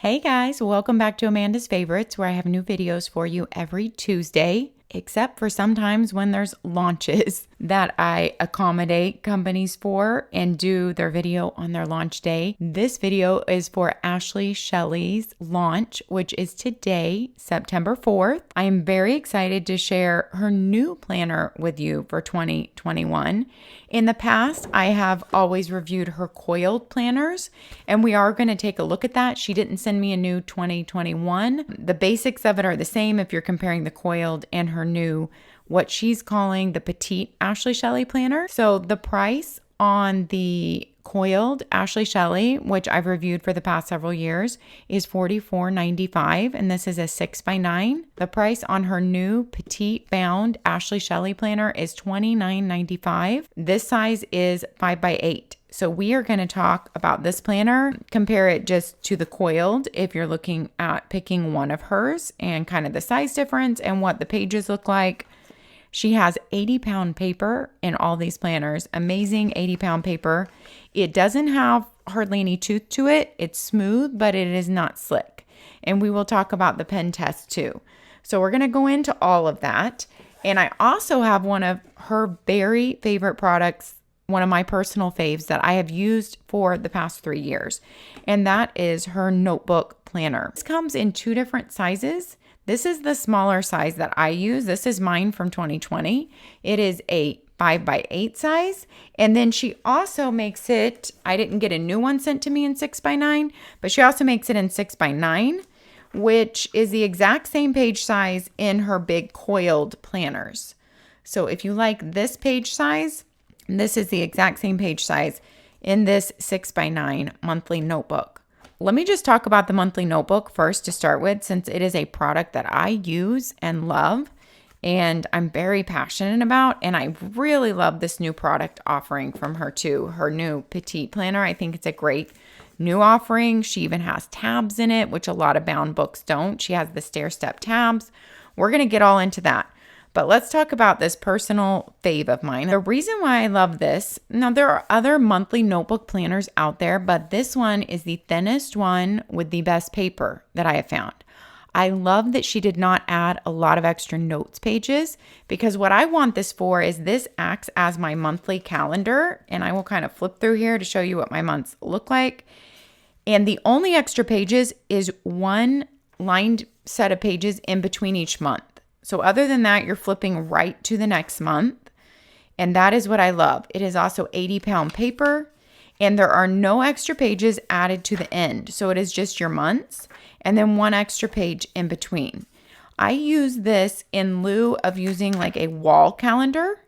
Hey guys, welcome back to Amanda's Favorites, where I have new videos for you every Tuesday, except for sometimes when there's launches that I accommodate companies for and do their video on their launch day. This video is for Ashley Shelly's launch, which is today, September 4th. I am very excited to share her new planner with you for 2021. In the past, I have always reviewed her Coiled planners, and we are going to take a look at that. She didn't send me a new 2021. The basics of it are the same if you're comparing the Coiled and her new, what she's calling the Petite Ashley Shelly planner. So the price on the Coiled Ashley Shelly, which I've reviewed for the past several years, is $44.95, and this is a 6x9. The price on her new Petite Bound Ashley Shelly planner is $29.95. This size is 5x8. So we are going to talk about this planner, compare it just to the Coiled if you're looking at picking one of hers, and kind of the size difference and what the pages look like. She has 80-pound paper in all these planners, amazing 80-pound paper. It doesn't have hardly any tooth to it. It's smooth, but it is not slick. And we will talk about the pen test too. So we're going to go into all of that. And I also have one of her very favorite products, one of my personal faves that I have used for the past 3 years. And that is her notebook planner. This comes in 2 different sizes. This is the smaller size that I use. This is mine from 2020. It is a 5x8 size. And then she also makes it, I didn't get a new one sent to me in 6x9, but she also makes it in 6x9, which is the exact same page size in her big Coiled planners. So if you like this page size, this is the exact same page size in this 6x9 monthly notebook. Let me just talk about the monthly notebook first to start with, since it is a product that I use and love and I'm very passionate about. And I really love this new product offering from her too. Her new Petite Planner. I think it's a great new offering. She even has tabs in it, which a lot of bound books don't. She has the stair-step tabs. We're going to get all into that. But let's talk about this personal fave of mine. The reason why I love this, now there are other monthly notebook planners out there, but this one is the thinnest one with the best paper that I have found. I love that she did not add a lot of extra notes pages, because what I want this for is this acts as my monthly calendar, and I will kind of flip through here to show you what my months look like. And the only extra pages is one lined set of pages in between each month. So other than that, you're flipping right to the next month. And that is what I love. It is also 80-pound paper, and there are no extra pages added to the end. So it is just your months and then one extra page in between. I use this in lieu of using like a wall calendar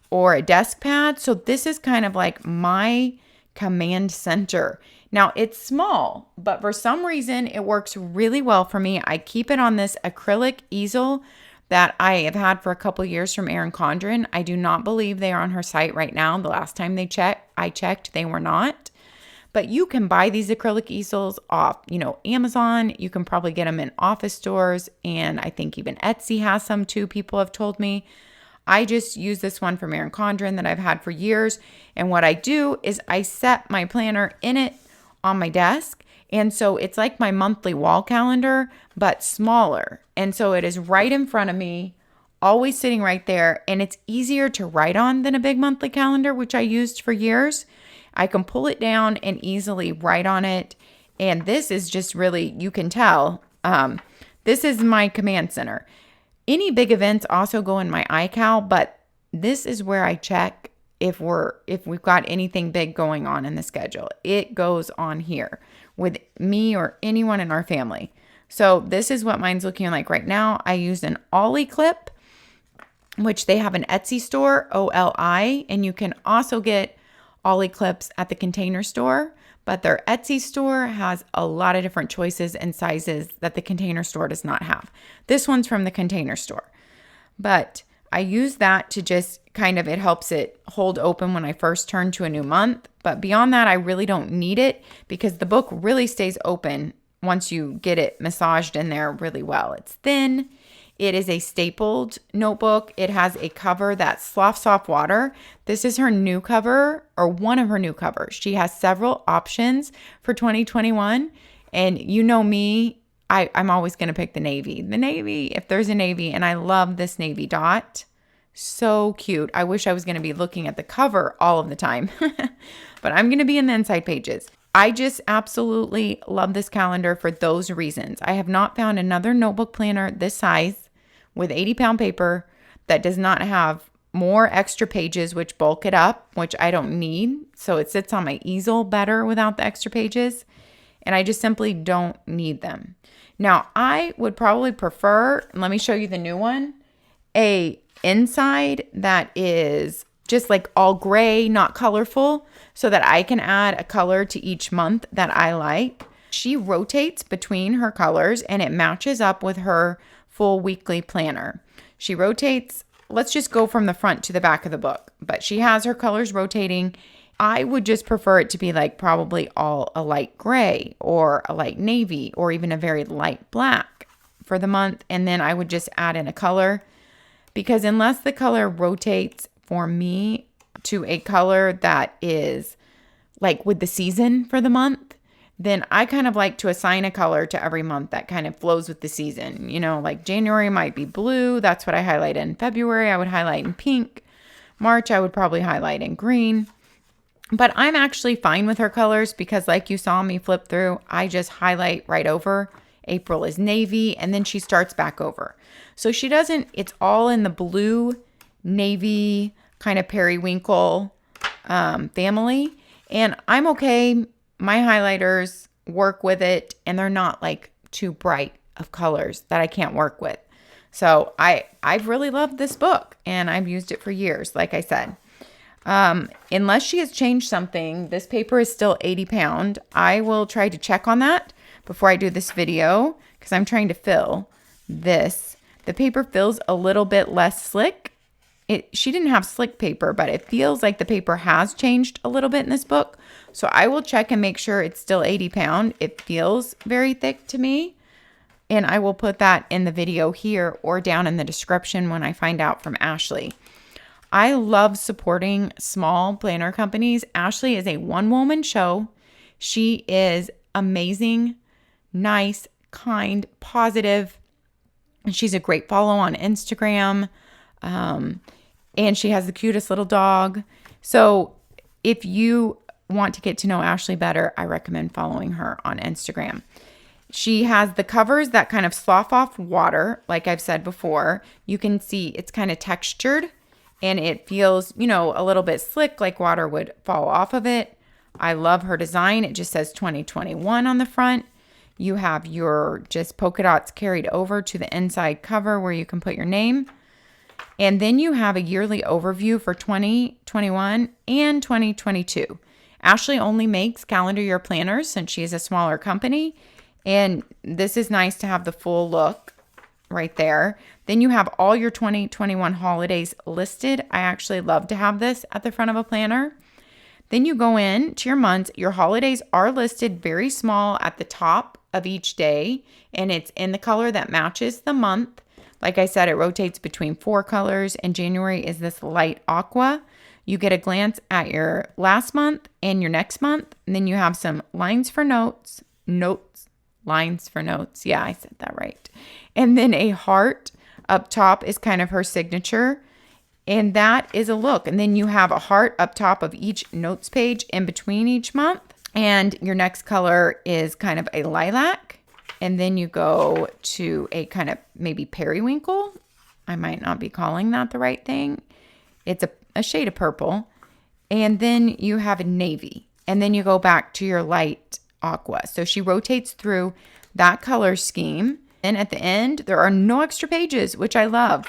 or a desk pad. So this is kind of like my command center. Now it's small, but for some reason it works really well for me. I keep it on this acrylic easel that I have had for a couple years from CONDREN. I do not believe they are on her site right now. The last time I checked, they were not. But you can buy these acrylic easels off, Amazon. You can probably get them in office stores, and I think even Etsy has some too, people have told me. I just use this one from CONDREN that I've had for years. And what I do is I set my planner in it on my desk. And so it's like my monthly wall calendar, but smaller. And so it is right in front of me, always sitting right there. And it's easier to write on than a big monthly calendar, which I used for years. I can pull it down and easily write on it. And this is just really, you can tell, this is my command center. Any big events also go in my iCal, but this is where I check if we've got anything big going on in the schedule. It goes on here with me or anyone in our family. So this is what mine's looking like right now. I used an Ollie clip, which they have an Etsy store, OLI, and you can also get Ollie clips at the Container Store, but their Etsy store has a lot of different choices and sizes that the Container Store does not have. This one's from the Container Store, but I use that to just it helps it hold open when I first turn to a new month. But beyond that, I really don't need it, because the book really stays open once you get it massaged in there really well. It's thin. It is a stapled notebook. It has a cover that's Slough Soft Water. This is her new cover, or one of her new covers. She has several options for 2021. And you know me, I'm always going to pick the navy. The navy, if there's a navy, and I love this navy dot. So cute. I wish I was going to be looking at the cover all of the time, but I'm going to be in the inside pages. I just absolutely love this calendar for those reasons. I have not found another notebook planner this size with 80-pound paper that does not have more extra pages, which bulk it up, which I don't need. So it sits on my easel better without the extra pages. And I just simply don't need them. Now, I would probably prefer, let me show you the new one, a inside that is just like all gray, not colorful, so that I can add a color to each month that I like. She rotates between her colors and it matches up with her full weekly planner. She rotates, let's just go from the front to the back of the book, but she has her colors rotating. I would just prefer it to be like probably all a light gray or a light navy or even a very light black for the month. And then I would just add in a color, because unless the color rotates for me to a color that is like with the season for the month, then I kind of like to assign a color to every month that kind of flows with the season. You know, like January might be blue. That's what I highlight in. February, I would highlight in pink. March, I would probably highlight in green. But I'm actually fine with her colors because like you saw me flip through, I just highlight right over. April is navy, and then she starts back over. So she doesn't, it's all in the blue, navy, kind of periwinkle family. And I'm okay. My highlighters work with it, and they're not like too bright of colors that I can't work with. So I've really loved this book, and I've used it for years, like I said. Unless she has changed something, this paper is still 80-pound. I will try to check on that before I do this video because I'm trying to fill this. The paper feels a little bit less slick. She didn't have slick paper, but it feels like the paper has changed a little bit in this book. So I will check and make sure it's still 80-pound. It feels very thick to me. And I will put that in the video here or down in the description when I find out from Ashley. I love supporting small planner companies. Ashley is a one-woman show. She is amazing, nice, kind, positive. And she's a great follow on Instagram. And she has the cutest little dog. So if you want to get to know Ashley better, I recommend following her on Instagram. She has the covers that kind of slough off water, like I've said before. You can see it's kind of textured and it feels, you know, a little bit slick, like water would fall off of it. I love her design. It just says 2021 on the front. You have your just polka dots carried over to the inside cover where you can put your name. And then you have a yearly overview for 2021 and 2022. Ashley only makes calendar year planners since she is a smaller company. And this is nice to have the full look right there. Then you have all your 2021 holidays listed. I actually love to have this at the front of a planner. Then you go in to your months. Your holidays are listed very small at the top of each day, and it's in the color that matches the month. Like I said, it rotates between 4 colors, and January is this light aqua. You get a glance at your last month and your next month, and then you have some lines for notes. Lines for notes. Yeah, I said that right. And then a heart up top is kind of her signature. And that is a look. And then you have a heart up top of each notes page in between each month. And your next color is kind of a lilac. And then you go to a kind of maybe periwinkle. I might not be calling that the right thing. It's a shade of purple. And then you have a navy. And then you go back to your light aqua. So she rotates through that color scheme. And at the end, there are no extra pages, which I love.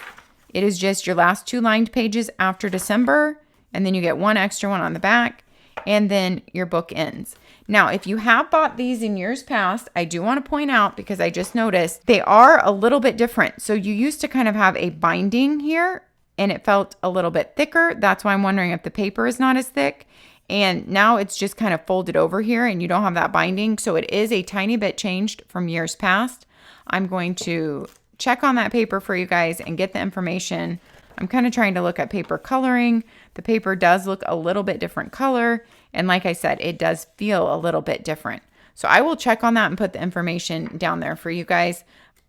It is just your last 2 lined pages after December, and then you get 1 extra one on the back, and then your book ends. Now, if you have bought these in years past, I do want to point out, because I just noticed, they are a little bit different. So you used to kind of have a binding here, and it felt a little bit thicker. That's why I'm wondering if the paper is not as thick. And now it's just kind of folded over here, and you don't have that binding. So it is a tiny bit changed from years past. I'm going to check on that paper for you guys and get the information. I'm kind of trying to look at paper coloring. The paper does look a little bit different color. And like I said, it does feel a little bit different. So I will check on that and put the information down there for you guys.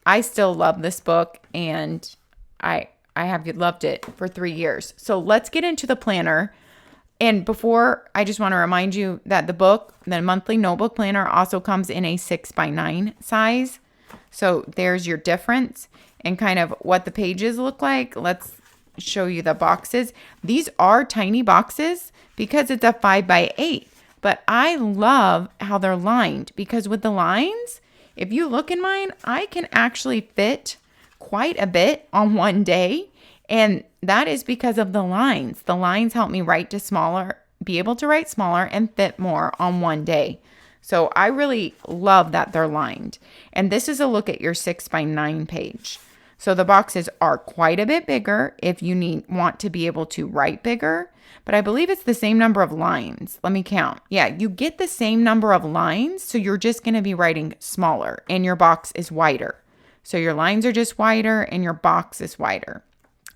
I still love this book, and I have loved it for 3 years. So let's get into the planner. And before, I just want to remind you that the book, the monthly notebook planner, also comes in a 6x9 size. So there's your difference and kind of what the pages look like. Let's show you the boxes. These are tiny boxes because it's a 5x8. But I love how they're lined, because with the lines, if you look in mine, I can actually fit quite a bit on one day. And that is because of the lines. The lines help me be able to write smaller and fit more on one day. So I really love that they're lined. And this is a look at your 6x9 page. So the boxes are quite a bit bigger if you want to be able to write bigger. But I believe it's the same number of lines. Let me count. Yeah, you get the same number of lines. So you're just going to be writing smaller and your box is wider. So your lines are just wider and your box is wider.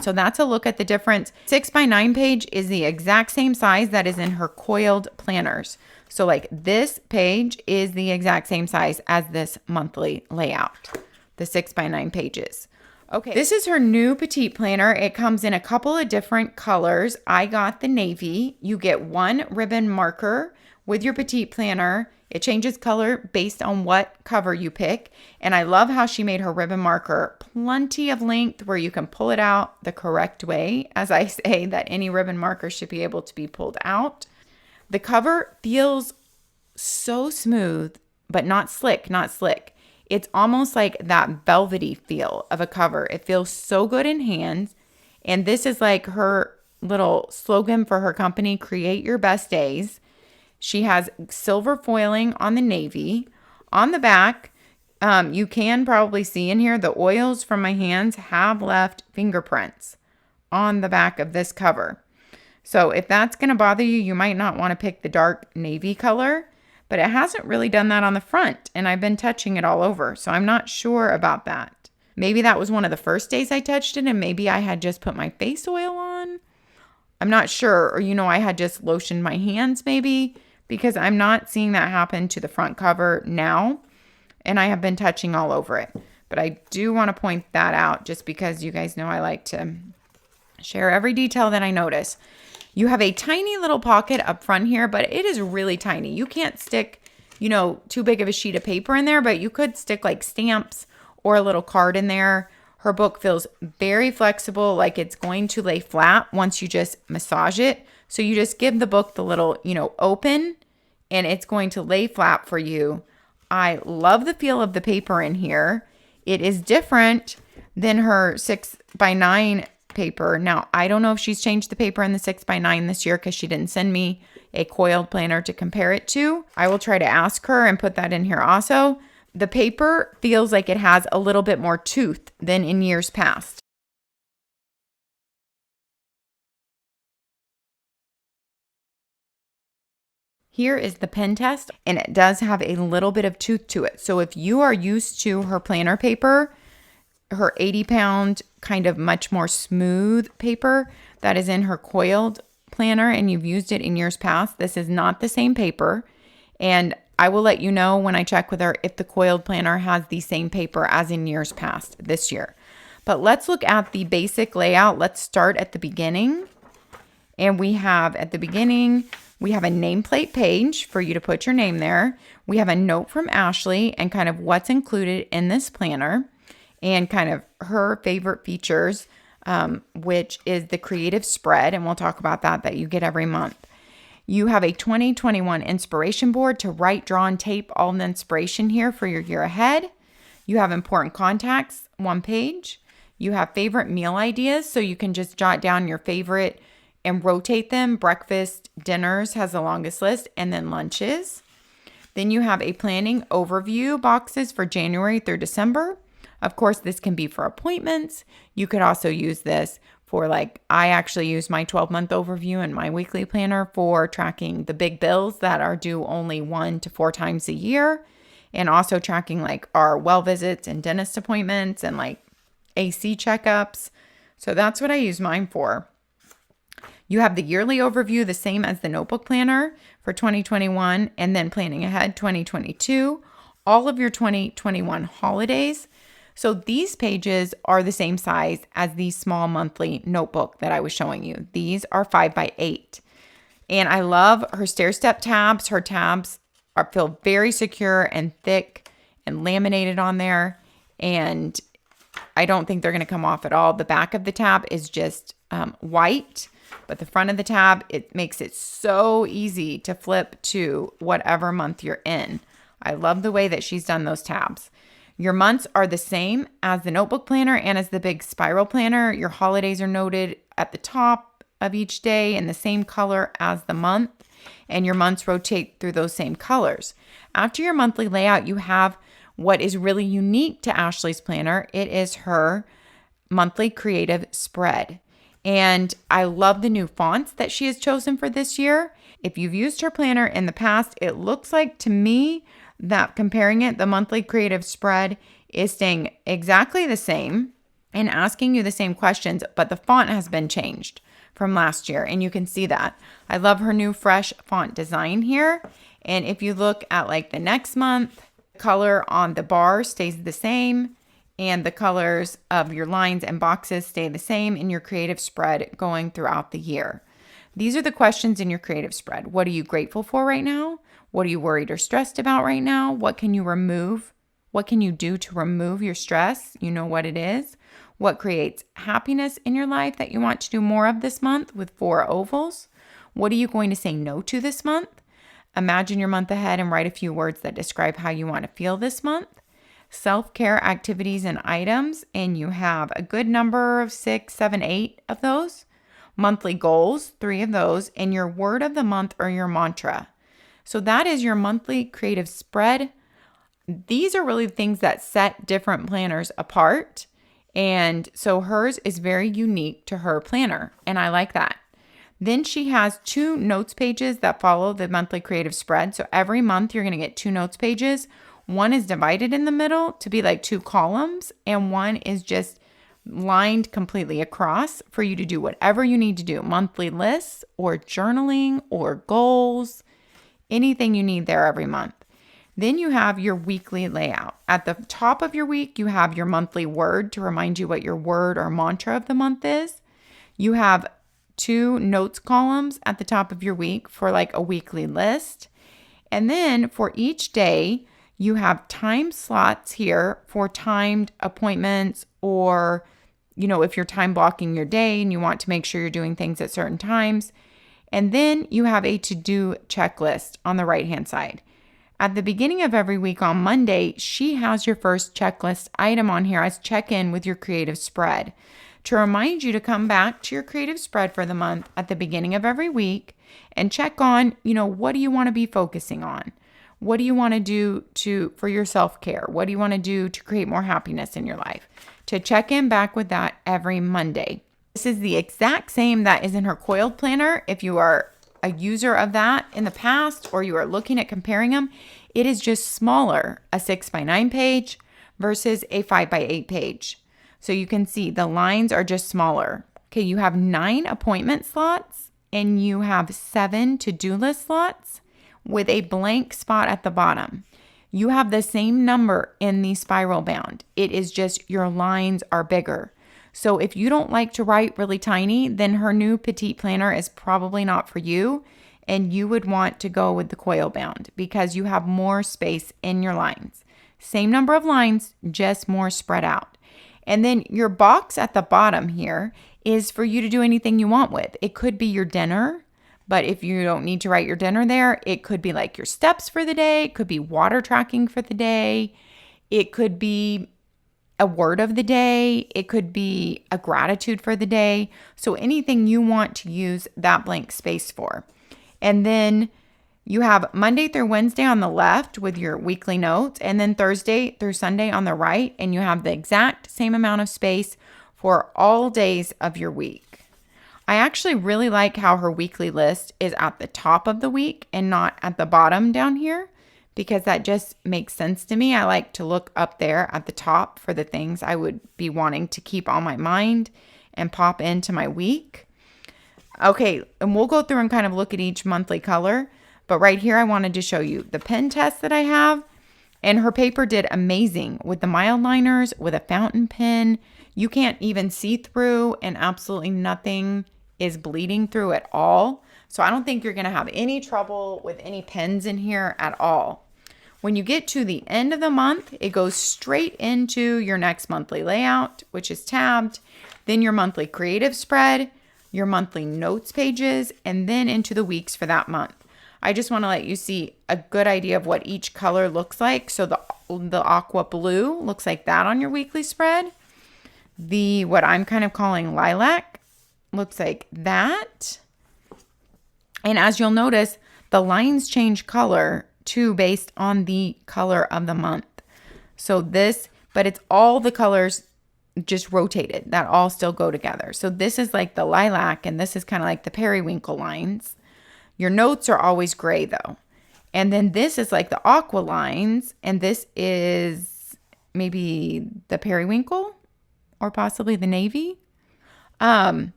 So that's a look at the difference. 6x9 page is the exact same size that is in her Coiled planners. So like this page is the exact same size as this monthly layout, the 6x9 pages. Okay, this is her new Petite Planner. It comes in a couple of different colors. I got the navy. You get one ribbon marker with your Petite Planner. It changes color based on what cover you pick. And I love how she made her ribbon marker plenty of length where you can pull it out the correct way. As I say, that any ribbon marker should be able to be pulled out. The cover feels so smooth, but not slick, not slick. It's almost like that velvety feel of a cover. It feels so good in hands. And this is like her little slogan for her company, create your best days. She has silver foiling on the navy. On the back, you can probably see in here, the oils from my hands have left fingerprints on the back of this cover. So if that's going to bother you, you might not want to pick the dark navy color, but it hasn't really done that on the front, and I've been touching it all over, so I'm not sure about that. Maybe that was one of the first days I touched it, and maybe I had just put my face oil on. I'm not sure, or I had just lotioned my hands maybe, because I'm not seeing that happen to the front cover now, and I have been touching all over it. But I do want to point that out just because you guys know I like to share every detail that I notice. You have a tiny little pocket up front here, but it is really tiny. You can't stick, too big of a sheet of paper in there, but you could stick like stamps or a little card in there. Her book feels very flexible, like it's going to lay flat once you just massage it. So you just give the book the little, open, and it's going to lay flat for you. I love the feel of the paper in here. It is different than her 6x9 paper. Now, I don't know if she's changed the paper in the 6x9 this year because she didn't send me a Coiled planner to compare it to. I will try to ask her and put that in here also. The paper feels like it has a little bit more tooth than in years past. Here is the pen test, and it does have a little bit of tooth to it. So if you are used to her planner paper, her 80-pound kind of much more smooth paper that is in her Coiled planner, and you've used it in years past, this is not the same paper. And I will let you know when I check with her if the Coiled planner has the same paper as in years past this year. But let's look at the basic layout. Let's start at the beginning. And we have at the beginning, we have a nameplate page for you to put your name there. We have a note from Ashley and kind of what's included in this planner and kind of her favorite features, which is the creative spread. And we'll talk about that you get every month. You have a 2021 inspiration board to write, draw, and tape all the inspiration here for your year ahead. You have important contacts, one page. You have favorite meal ideas, so you can just jot down your favorite and rotate them. Breakfast, dinners has the longest list, and then lunches. Then you have a planning overview boxes for January through December. Of course, this can be for appointments. You could also use this for I actually use my 12-month overview in my weekly planner for tracking the big bills that are due only 1 to 4 times a year, and also tracking our well visits and dentist appointments and AC checkups. So that's what I use mine for. You have the yearly overview, the same as the notebook planner for 2021, and then planning ahead 2022, all of your 2021 holidays. So these pages are the same size as the small monthly notebook that I was showing you. These are 5x8. And I love her stair-step tabs. Her tabs feel very secure and thick and laminated on there. And I don't think they're going to come off at all. The back of the tab is just white, but the front of the tab, it makes it so easy to flip to whatever month you're in. I love the way that she's done those tabs. Your months are the same as the notebook planner and as the big spiral planner. Your holidays are noted at the top of each day in the same color as the month, and your months rotate through those same colors. After your monthly layout, you have what is really unique to Ashley's planner. It is her monthly creative spread. And I love the new fonts that she has chosen for this year. If you've used her planner in the past, it looks like to me that comparing it, the monthly creative spread is staying exactly the same and asking you the same questions, but the font has been changed from last year, and you can see that. I love her new fresh font design here. And if you look at like the next month, the color on the bar stays the same, and the colors of your lines and boxes stay the same in your creative spread going throughout the year. These are the questions in your creative spread. What are you grateful for right now? What are you worried or stressed about right now? What can you remove? What can you do to remove your stress? You know what it is. What creates happiness in your life that you want to do more of this month with 4 ovals? What are you going to say no to this month? Imagine your month ahead and write a few words that describe how you want to feel this month. Self-care activities and items, and you have a good number of 6, 7, 8 of those. Monthly goals, 3 of those, and your word of the month or your mantra. So that is your monthly creative spread. These are really things that set different planners apart. And so hers is very unique to her planner, and I like that. Then she has 2 notes pages that follow the monthly creative spread. So every month you're going to get 2 notes pages. One is divided in the middle to be like 2 columns, and one is just lined completely across for you to do whatever you need to do. Monthly lists or journaling or goals, anything you need there every month. Then you have your weekly layout. At the top of your week, you have your monthly word to remind you what your word or mantra of the month is. You have 2 notes columns at the top of your week for like a weekly list. And then for each day, you have time slots here for timed appointments, or, you know, if you're time blocking your day and you want to make sure you're doing things at certain times. And then you have a to-do checklist on the right-hand side. At the beginning of every week on Monday, she has your first checklist item on here as check-in with your creative spread to remind you to come back to your creative spread for the month at the beginning of every week and check on, you know, what do you want to be focusing on? What do you want to do for your self-care? What do you want to do to create more happiness in your life? To check in back with that every Monday. This is the exact same that is in her Coiled planner. If you are a user of that in the past, or you are looking at comparing them, it is just smaller, a 6x9 page versus a 5x8 page. So you can see the lines are just smaller. Okay, you have 9 appointment slots and you have 7 to-do list slots with a blank spot at the bottom. You have the same number in the spiral bound. It is just your lines are bigger. So if you don't like to write really tiny, then her new Petite Planner is probably not for you, and you would want to go with the coil bound because you have more space in your lines. Same number of lines, just more spread out. And then your box at the bottom here is for you to do anything you want with. It could be your dinner, but if you don't need to write your dinner there, it could be like your steps for the day. It could be water tracking for the day. It could be a word of the day. It could be a gratitude for the day. So anything you want to use that blank space for. And then you have Monday through Wednesday on the left with your weekly notes, and then Thursday through Sunday on the right, and you have the exact same amount of space for all days of your week. I actually really like how her weekly list is at the top of the week and not at the bottom down here, because that just makes sense to me. I like to look up there at the top for the things I would be wanting to keep on my mind and pop into my week. Okay, and we'll go through and kind of look at each monthly color. But right here, I wanted to show you the pen test that I have. And her paper did amazing with the mild liners, with a fountain pen. You can't even see through, and absolutely nothing is bleeding through at all. So I don't think you're going to have any trouble with any pens in here at all. When you get to the end of the month, it goes straight into your next monthly layout, which is tabbed, then your monthly creative spread, your monthly notes pages, and then into the weeks for that month. I just want to let you see a good idea of what each color looks like. So the aqua blue looks like that on your weekly spread. The what I'm kind of calling lilac looks like that. And as you'll notice, the lines change color too based on the color of the month. So this, but it's all the colors just rotated that all still go together. So this is like the lilac, and this is kind of like the periwinkle lines. Your notes are always gray though. And then this is like the aqua lines, and this is maybe the periwinkle or possibly the navy.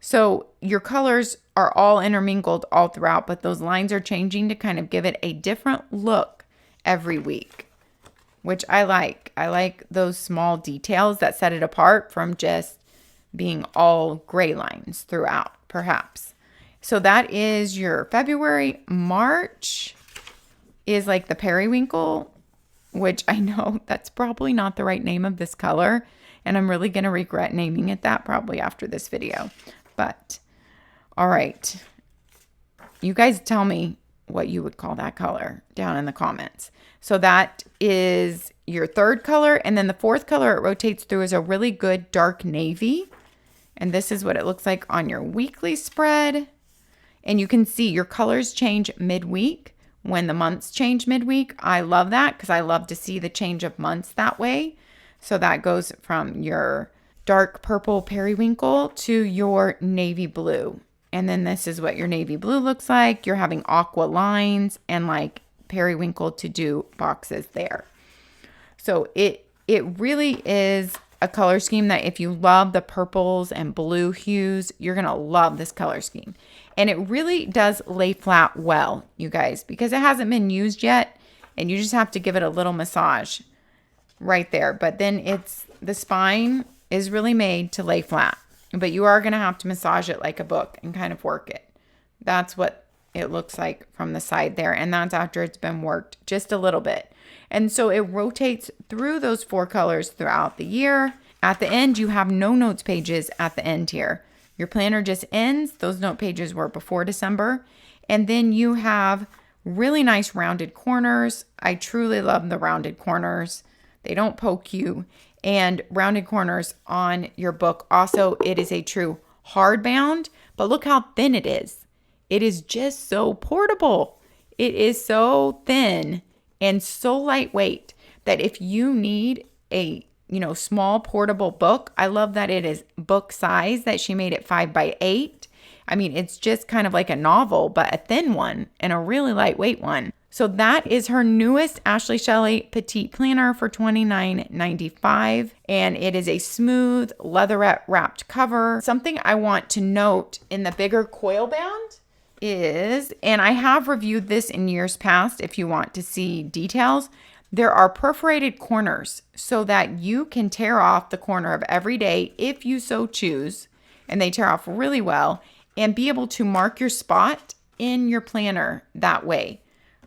So your colors are all intermingled all throughout, but those lines are changing to kind of give it a different look every week, which I like. I like those small details that set it apart from just being all gray lines throughout, perhaps. So that is your February. March is like the periwinkle, which I know that's probably not the right name of this color, and I'm really going to regret naming it that probably after this video. But all right, you guys tell me what you would call that color down in the comments. So that is your third color, and then the fourth color it rotates through is a really good dark navy, and this is what it looks like on your weekly spread. And you can see your colors change midweek when the months change midweek. I love that because I love to see the change of months that way. So that goes from your dark purple periwinkle to your navy blue. And then this is what your navy blue looks like. You're having aqua lines and like periwinkle to do boxes there. So it really is a color scheme that if you love the purples and blue hues, you're going to love this color scheme. And it really does lay flat well, you guys, because it hasn't been used yet. And you just have to give it a little massage right there. But then the spine is really made to lay flat. But you are going to have to massage it like a book and kind of work it. That's what it looks like from the side there. And that's after it's been worked just a little bit. And so it rotates through those four colors throughout the year. At the end, you have no notes pages at the end here. Your planner just ends. Those note pages were before December. And then you have really nice rounded corners. I truly love the rounded corners. They don't poke you. And rounded corners on your book. Also, it is a true hardbound, but look how thin it is. It is just so portable. It is so thin and so lightweight that if you need a small portable book, I love that it is book size, that she made it 5x8. I mean, it's just kind of like a novel, but a thin one and a really lightweight one. So that is her newest Ashley Shelly Petite Planner for $29.95. And it is a smooth leatherette wrapped cover. Something I want to note in the bigger coil bound is, and I have reviewed this in years past if you want to see details, there are perforated corners so that you can tear off the corner of every day if you so choose, and they tear off really well, and be able to mark your spot in your planner that way,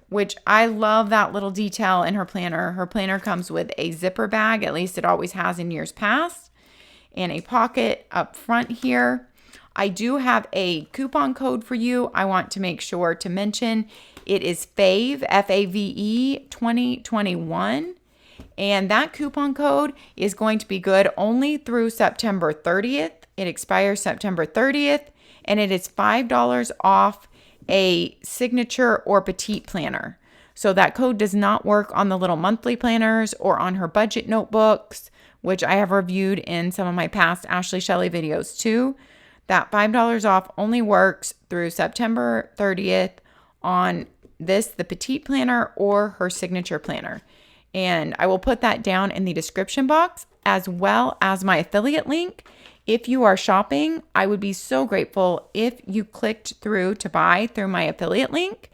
which I love that little detail in her planner. Her planner comes with a zipper bag, at least it always has in years past, and a pocket up front here. I do have a coupon code for you. I want to make sure to mention it is FAVE, F-A-V-E 2021. And that coupon code is going to be good only through September 30th. It expires September 30th, and it is $5 off a signature or petite planner. So that code does not work on the little monthly planners or on her budget notebooks, which I have reviewed in some of my past Ashley Shelly videos too. That $5 off only works through September 30th on the Petite Planner or her signature planner. And I will put that down in the description box, as well as my affiliate link If you are shopping, I would be so grateful if you clicked through to buy through my affiliate link.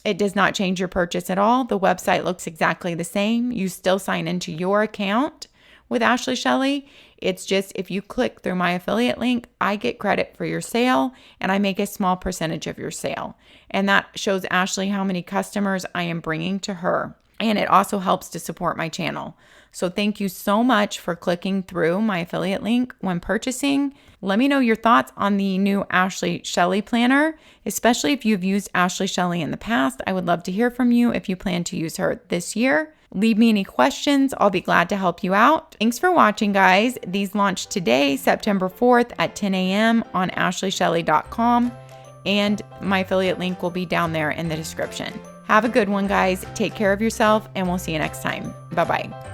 It does not change your purchase at all. The website looks exactly the same. You still sign into your account with Ashley Shelly. It's just if you click through my affiliate link, I get credit for your sale and I make a small percentage of your sale. And that shows Ashley how many customers I am bringing to her. And it also helps to support my channel. So thank you so much for clicking through my affiliate link when purchasing. Let me know your thoughts on the new Ashley Shelly planner, especially if you've used Ashley Shelly in the past. I would love to hear from you if you plan to use her this year. Leave me any questions. I'll be glad to help you out. Thanks for watching, guys. These launched today, September 4th at 10 a.m. on ashleyshelly.com, and my affiliate link will be down there in the description. Have a good one, guys. Take care of yourself, and we'll see you next time. Bye-bye.